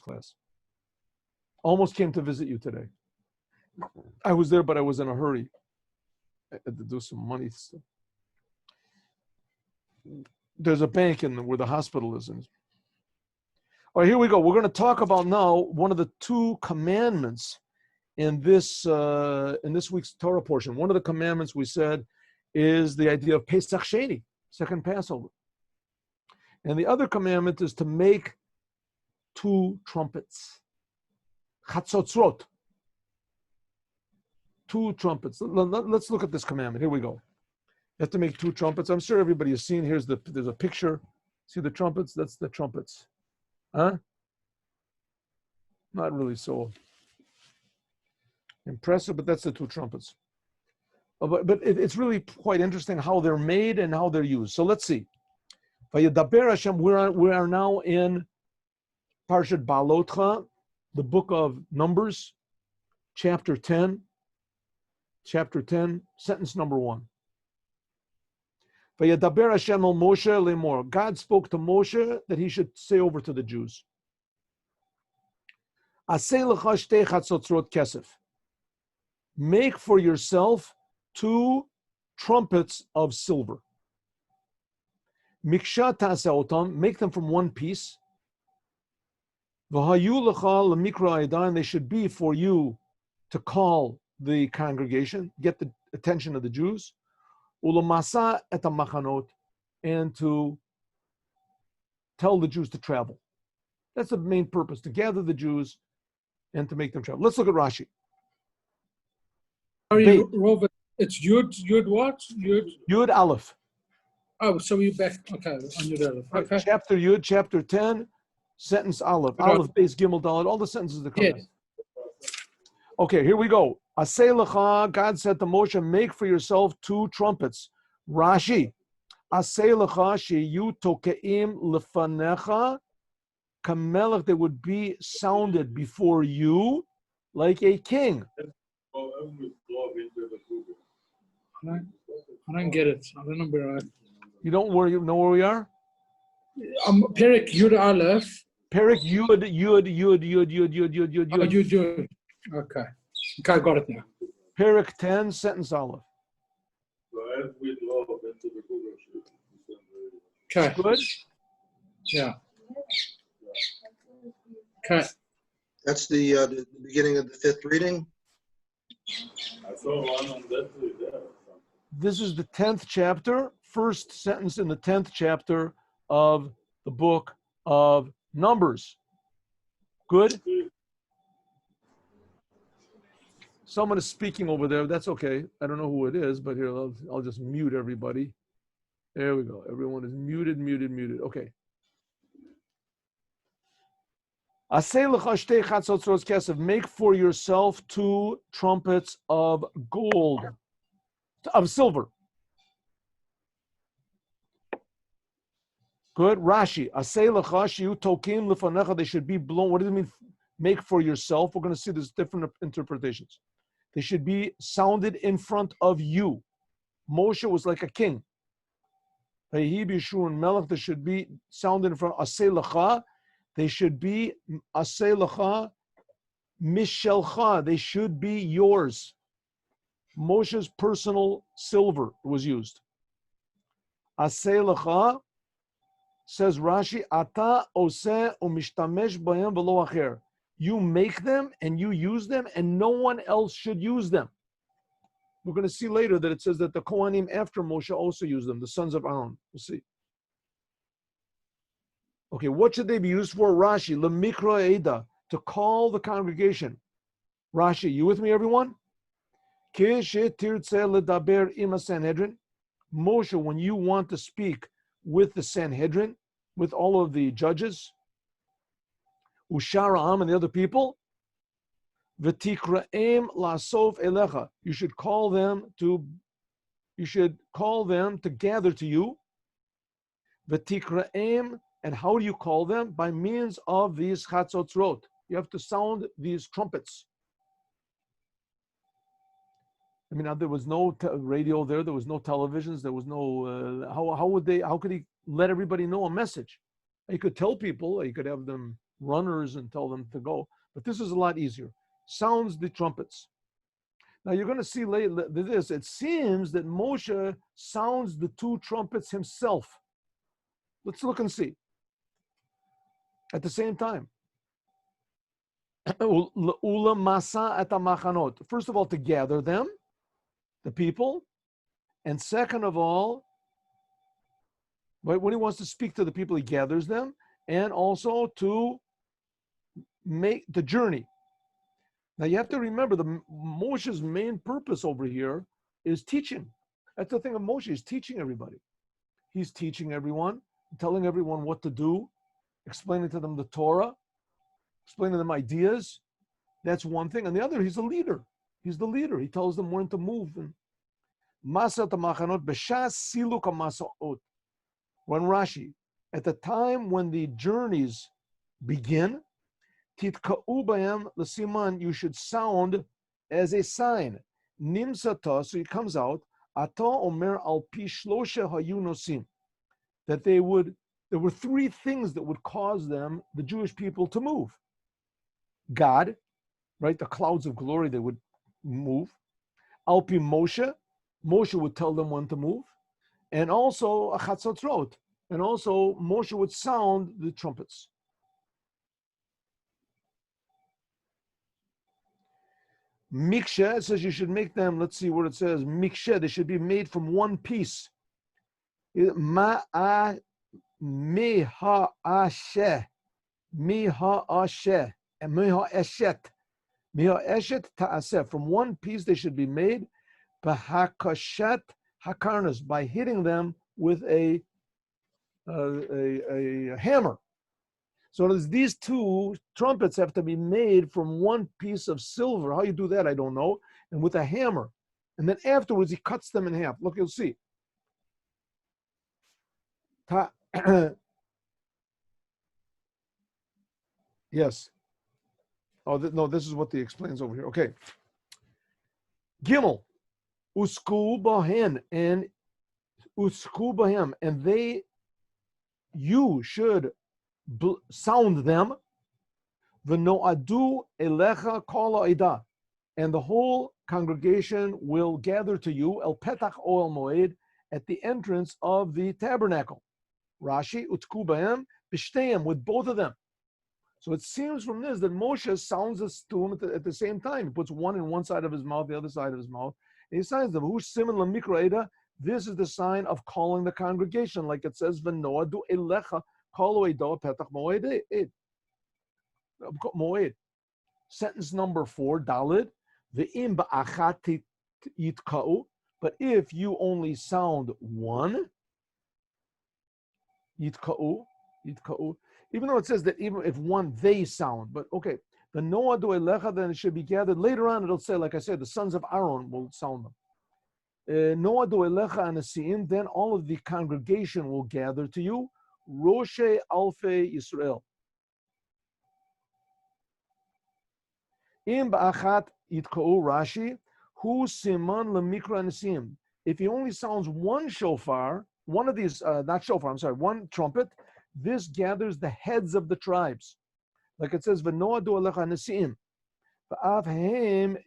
class. Almost came to visit you today. I was there, but I was in a hurry. I had to do some money stuff. There's a bank where the hospital is. All right, here we go. We're going to talk about now one of the two commandments in this week's Torah portion. One of the commandments we said is the idea of Pesach Sheni, second Passover. And the other commandment is to make two trumpets. Chatzotzrot. Two trumpets. Let's look at this commandment. Here we go. You have to make two trumpets. I'm sure everybody has seen. There's a picture. See the trumpets? That's the trumpets. Huh? Not really so impressive, but that's the two trumpets. But it's really quite interesting how they're made and how they're used. So let's see. Vayedaber Hashem, we are now in Parshat Behaalotecha, the book of Numbers, chapter 10, sentence number 1. Vayedaber Hashem el Moshe lemor. God spoke to Moshe that he should say over to the Jews, Aseh lecha shtei chatzotzrot kesef. Make for yourself two trumpets of silver. Miksha ta'aseh otam, make them from one piece. V'hayu lecha lemikra aidan, they should be for you to call the congregation, get the attention of the Jews. Ulamasa et hamachanot, and to tell the Jews to travel. That's the main purpose, to gather the Jews and to make them travel. Let's look at Rashi. Sorry, Robert, it's Yud what? Yud Aleph. Oh, so you back, okay, on Yud Aleph. Okay. Chapter Yud, chapter 10, sentence Aleph. Aleph, Beis, Gimel, Dalet, all the sentences that come. Yes. Okay, here we go. Aseh lecha, God said to Moshe, make for yourself two trumpets. Rashi, Aseh lecha sheyu tokeim lefanecha kamelech, they would be sounded before you like a king. I don't get it. I don't know where You don't know where we are? Perek Yud Aleph. Perek Yud. Oh, Yud. Okay, I got it now. Perek 10, sentence Aleph. Okay. Good? Yeah. Okay. That's the beginning of the fifth reading. This is the 10th chapter, first sentence in the 10th chapter of the book of Numbers. Good? Someone is speaking over there. That's okay. I don't know who it is, but here, I'll just mute everybody. There we go. Everyone is muted. Okay. Make for yourself two trumpets of gold, of silver. Good. Rashi. They should be blown. What does it mean? Make for yourself. We're going to see there's different interpretations. They should be sounded in front of you. Moshe was like a king. They should be sounded in front. Aseh lecha. They should be aseh lecha mishelcha. They should be yours. Moshe's personal silver was used. Aseh lecha, says Rashi, ata oseh umishtamesh b'hem v'lo acher. You make them and you use them, and no one else should use them. We're going to see later that it says that the Kohanim after Moshe also used them, the sons of Aaron. We'll see. Okay, what should they be used for? Rashi, lemikra eda, to call the congregation. Rashi, you with me, everyone? Ledaber ima Sanhedrin. Moshe, when you want to speak with the Sanhedrin, with all of the judges, Ushara and the other people, V'tikraim lasof elecha. You should call them to gather to you. V'tikraim, and how do you call them? By means of these chatzotzrot. You have to sound these trumpets. I mean, there was no radio there. There was no televisions. There was no. How could he let everybody know a message? He could tell people. He could have them runners and tell them to go. But this is a lot easier. Sounds the trumpets. Now you're going to see later this. It seems that Moshe sounds the two trumpets himself. Let's look and see. At the same time. First of all, to gather them, the people. And second of all, when he wants to speak to the people, he gathers them. And also to make the journey. Now you have to remember Moshe's main purpose over here is teaching. That's the thing of Moshe, he's teaching everybody. He's teaching everyone, telling everyone what to do, explaining to them the Torah, explaining to them ideas. That's one thing. And the other, he's a leader. He's the leader. He tells them when to move. When Rashi, at the time when the journeys begin, Titka'u bayam l'siman, you should sound as a sign. Nimsata, so it comes out, Ata omer al pi shlosha hayu nosim, that there were three things that would cause them, the Jewish people, to move. God, right, the clouds of glory, they would move. Al pi Moshe, Moshe would tell them when to move. And also a chatzatrot, and also Moshe would sound the trumpets. Miksha, it says you should make them, let's see what it says, miksha, they should be made from one piece. Miha'asheh, miha'eshet ta'aseh, from one piece they should be made, b'hakashet hakarnas, by hitting them with a hammer. So these two trumpets have to be made from one piece of silver. How you do that, I don't know. And with a hammer. And then afterwards, he cuts them in half. Look, you'll see. Yes. Oh, no, this is what he explains over here. Okay. Gimel. Usku bahen, and usku bahem, and you should sound them, v'no'adu elecha kol ha'edah, and the whole congregation will gather to you, el petach oel moed, at the entrance of the tabernacle. Rashi, utku b'hem, b'shteim, with both of them. So it seems from this that Moshe sounds us to him at the same time. He puts one in one side of his mouth, the other side of his mouth, and he signs them. Who's siman lemikra eda? This is the sign of calling the congregation, like it says, v'no'adu elecha. Sentence number 4, Dalid. But if you only sound one, yitka'u, even though it says that even if one they sound, but okay, the noadu elecha, then it should be gathered. Later on, it'll say, like I said, the sons of Aaron will sound them. Noadu elecha anasiim, then all of the congregation will gather to you. Roshe Alfe Yisrael. Im ba'achat yitka'u, Rashi, hu siman lemikra nesim. If he only sounds one shofar, one of these, one trumpet, this gathers the heads of the tribes. Like it says, v'noadu alecha nesim. V'avhem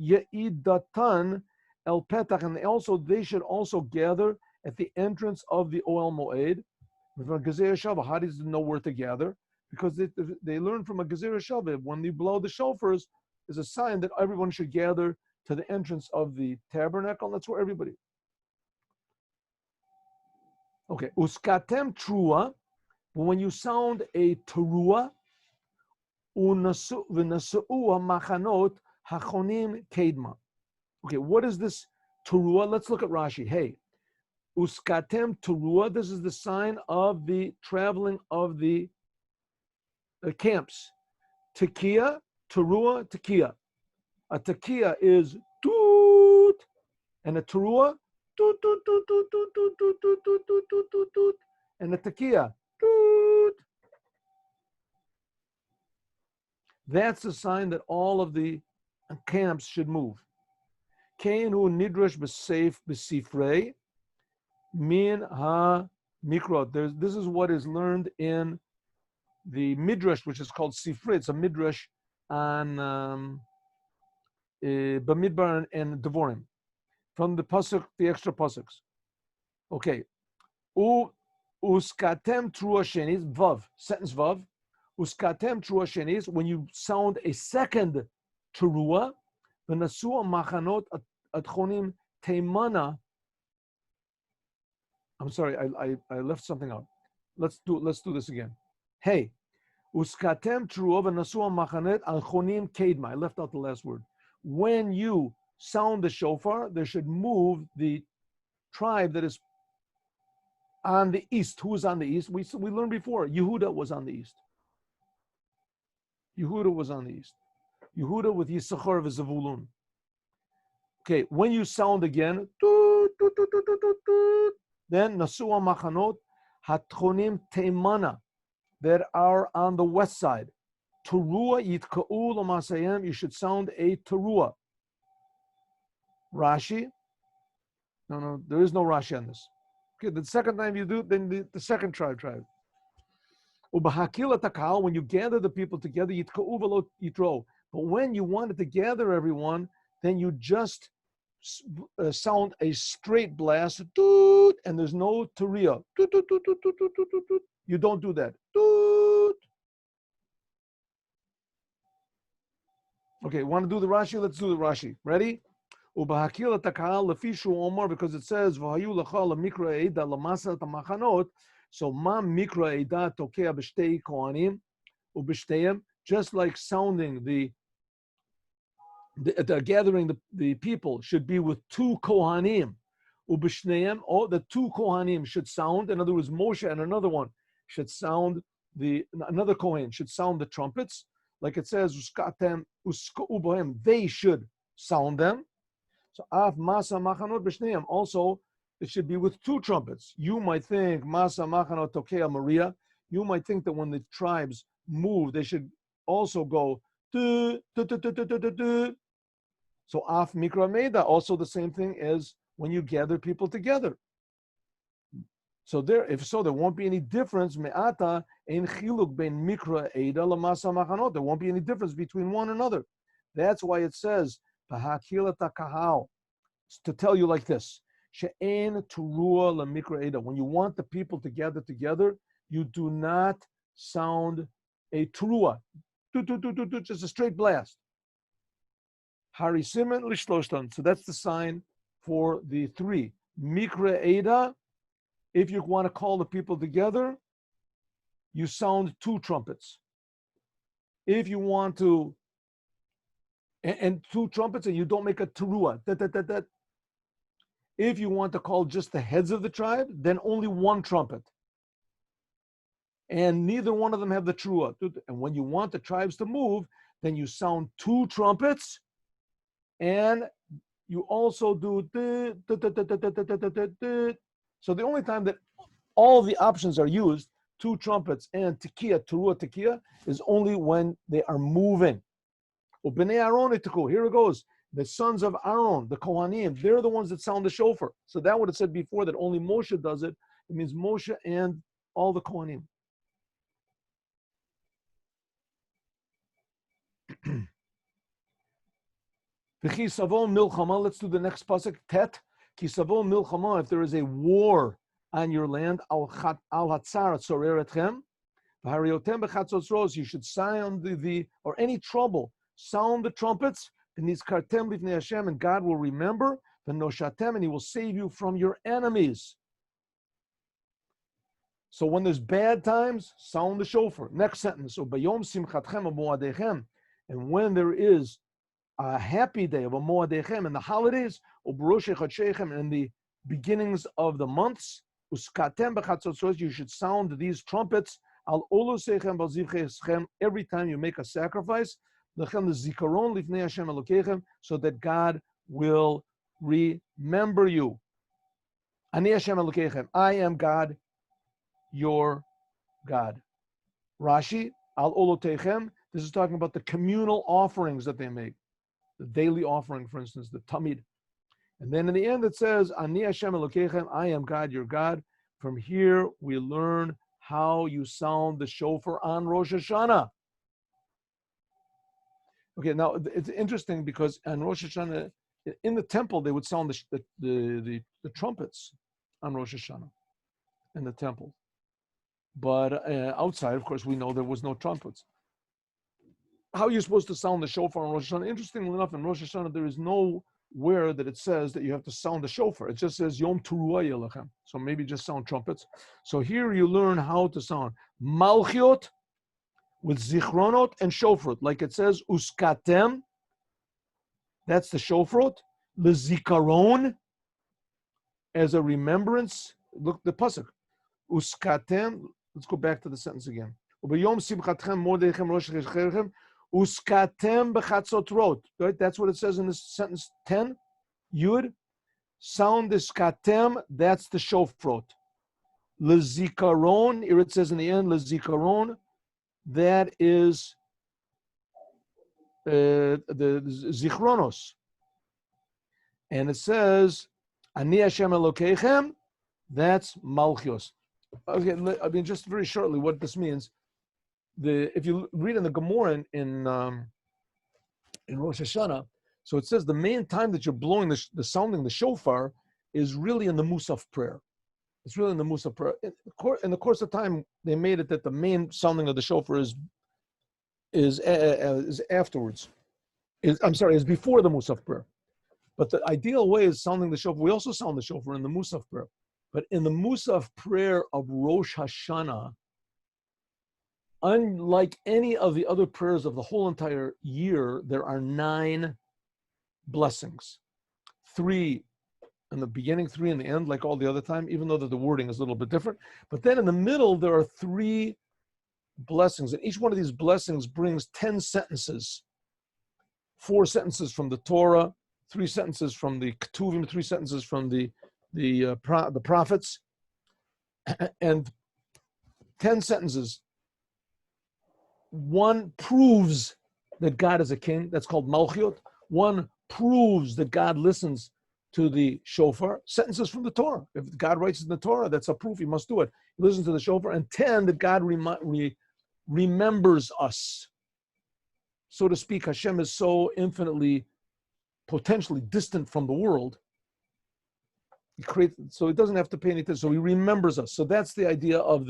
ya'idatan el petach, and they should also gather at the entrance of the Oel Moed. How does it know where to gather? Because they learn from a Gezerah Shavah, when you blow the shofars, is a sign that everyone should gather to the entrance of the tabernacle. That's where everybody. Okay, uskatem trua, when you sound a trua, v'nasu'u machanot hachonim kedma. Okay, what is this trua? Let's look at Rashi. Hey. Uskatem Turua, this is the sign of the traveling of the camps. Tekiya, Turua, Tekiya. A Tekiya is toot, and a Turua, toot, toot, toot, toot, toot, toot, toot, toot, toot, toot, toot, toot, toot, and a Tekiya, toot. That's the sign that all of the camps should move. Keinu nidrash b'seif b'sifrei. Min ha mikra. This is what is learned in the midrash, which is called Sifri. It's a midrash on Bamidbar and Devorim, from the pasuk, the extra pasuks. Okay. Uskatem trua shenis vav, sentence vav. Uskatem trua shenis, when you sound a second teruah, v'nasua machanot atchonim teimana. I'm sorry, I left something out. Let's do this again. Hey, uskatem teruah v'nasua machanet atchonim kedma. I left out the last word. When you sound the shofar, there should move the tribe that is on the east. Who is on the east? We learned before. Yehuda was on the east. Yehuda was on the east. Yehuda with Yisachar of Zavulun. Okay, when you sound again, then Nasua Machanot Hatchonim Teimana, that are on the west side. Teruah Yitka'u L'Masayim, you should sound a Teruah. Rashi? No, there is no Rashi on this. Okay, the second time you do, then the second tribe. Ubahakila when you gather the people together, yitka'u v'lo yitro. But when you wanted to gather everyone, then you just sound a straight blast, toot, and there's no teruah. You don't do that. Toot. Okay, want to do the Rashi? Let's do the Rashi. Ready? Ubahakila takal lefishu omar, because it says v'hayu lecha lemikra eida lamasa tamachanot. So ma mikra eida tokea b'shtei kohanim ub'shteihem, just like sounding the gathering the people should be with two kohanim ub'shteihem. Or the two kohanim should sound. In other words, Moshe and another one should sound another kohen should sound the trumpets, like it says uskatem uska'u bohem. They should sound them. So af masa machanot b'shneim, also it should be with two trumpets. You might think masa machanot tokea Maria. You might think that when the tribes move, they should also go du, du, du, du, du, du, du, du. So af mikra meida, also the same thing as when you gather people together. So there won't be any difference. Me'ata ein chiluk ben mikra eida lamasa machanot. There won't be any difference between one another. That's why it says to tell you like this. When you want the people to gather together, you do not sound a teruah, just a straight blast. Harisimen lishloshtan. So that's the sign for the three. Mikra Eda, if you want to call the people together, you sound two trumpets. If you want to and two trumpets, and you don't make a teruah. If you want to call just the heads of the tribe, then only one trumpet. And neither one of them have the teruah. And when you want the tribes to move, then you sound two trumpets, and you also do. So the only time that all the options are used, two trumpets and tekiah, teruah tekiah, is only when they are moving. Here it goes. The sons of Aaron, the Kohanim, they're the ones that sound the shofar. So that would have said before that only Moshe does it. It means Moshe and all the Kohanim. Let's do the next pasuk. Tet. Kisavo milchama. If there is a war on your land, al hatzar tzoreretchem. You should sound or any trouble. Sound the trumpets, and God will remember, and He will save you from your enemies. So when there's bad times, sound the shofar. Next sentence. And when there is a happy day of a moadechem and the holidays, and the beginnings of the months, you should sound these trumpets every time you make a sacrifice, so that God will remember you. I am God, your God. Rashi, this is talking about the communal offerings that they make. The daily offering, for instance, the tamid. And then in the end it says, Ani Hashem Elokeichem, I am God, your God. From here we learn how you sound the shofar on Rosh Hashanah. Okay, now it's interesting because on Rosh Hashanah, in the temple, they would sound the trumpets on Rosh Hashanah in the temple. But outside, of course, we know there was no trumpets. How are you supposed to sound the shofar on Rosh Hashanah? Interestingly enough, in Rosh Hashanah, there is nowhere that it says that you have to sound the shofar. It just says Yom Teruah Yelachem. So maybe just sound trumpets. So here you learn how to sound Malchiot with Zichronot and Shofrot. Like it says, Uskatem, that's the Shofrot. The Zikaron, as a remembrance. Look, the pasuk. Uskatem, let's go back to the sentence again. Uskatem b'chatzotrot. Right? That's what it says in this sentence 10. Yud. Sound the skatem, that's the shofrot. Lezikaron, here it says in the end, lezikaron, that is the zichronos. And it says, Ani Hashem Elokeichem, that's malchios. Okay, I mean, just very shortly, what this means. If you read in the Gemara in Rosh Hashanah, so it says the main time that you're blowing the sounding the shofar is really in the Musaf prayer. It's really in the Musaf prayer. In the course of time, they made it that the main sounding of the shofar is afterwards. Is before the Musaf prayer. But the ideal way is sounding the shofar. We also sound the shofar in the Musaf prayer. But in the Musaf prayer of Rosh Hashanah, unlike any of the other prayers of the whole entire year, there are 9 blessings. 3 in the beginning, 3 in the end, like all the other time, even though the wording is a little bit different. But then in the middle, there are 3 blessings. And each one of these blessings brings 10 sentences. 4 sentences from the Torah, 3 sentences from the Ketuvim, 3 sentences from the prophets, and 10 sentences. One proves that God is a king. That's called Malchiot. One proves that God listens to the shofar. Sentences from the Torah. If God writes in the Torah, that's a proof. He must do it. He listens to the shofar. And 10, that God remembers us. So to speak, Hashem is so infinitely, potentially distant from the world. So he doesn't have to pay anything. So he remembers us. So that's the idea of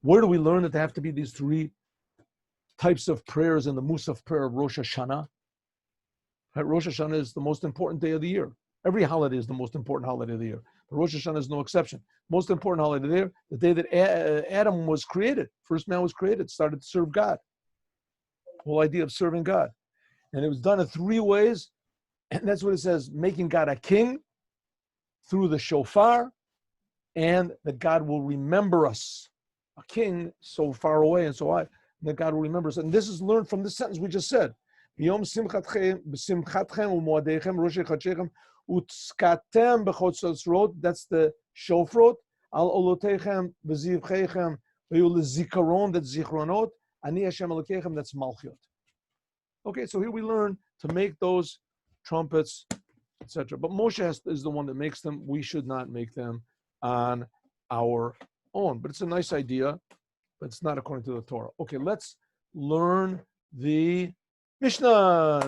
where do we learn that there have to be these 3 types of prayers in the Musaf prayer of Rosh Hashanah? Right? Rosh Hashanah is the most important day of the year. Every holiday is the most important holiday of the year. But Rosh Hashanah is no exception. Most important holiday of the year, the day that Adam was created, first man was created, started to serve God. The whole idea of serving God. And it was done in 3 ways. And that's what it says, making God a king through the shofar, and that God will remember us. A king so far away and so high, that God will remember us. And this is learned from this sentence we just said. That's the shofrot. Al olotechem v'zivchechem v'yul that's zichronot. Ani Hashem Elokeichem, that's malchiot. Okay, so here we learn to make those trumpets, etc. But Moshe is the one that makes them. We should not make them on our own. But it's a nice idea, but it's not according to the Torah. Okay, let's learn the Mishnah.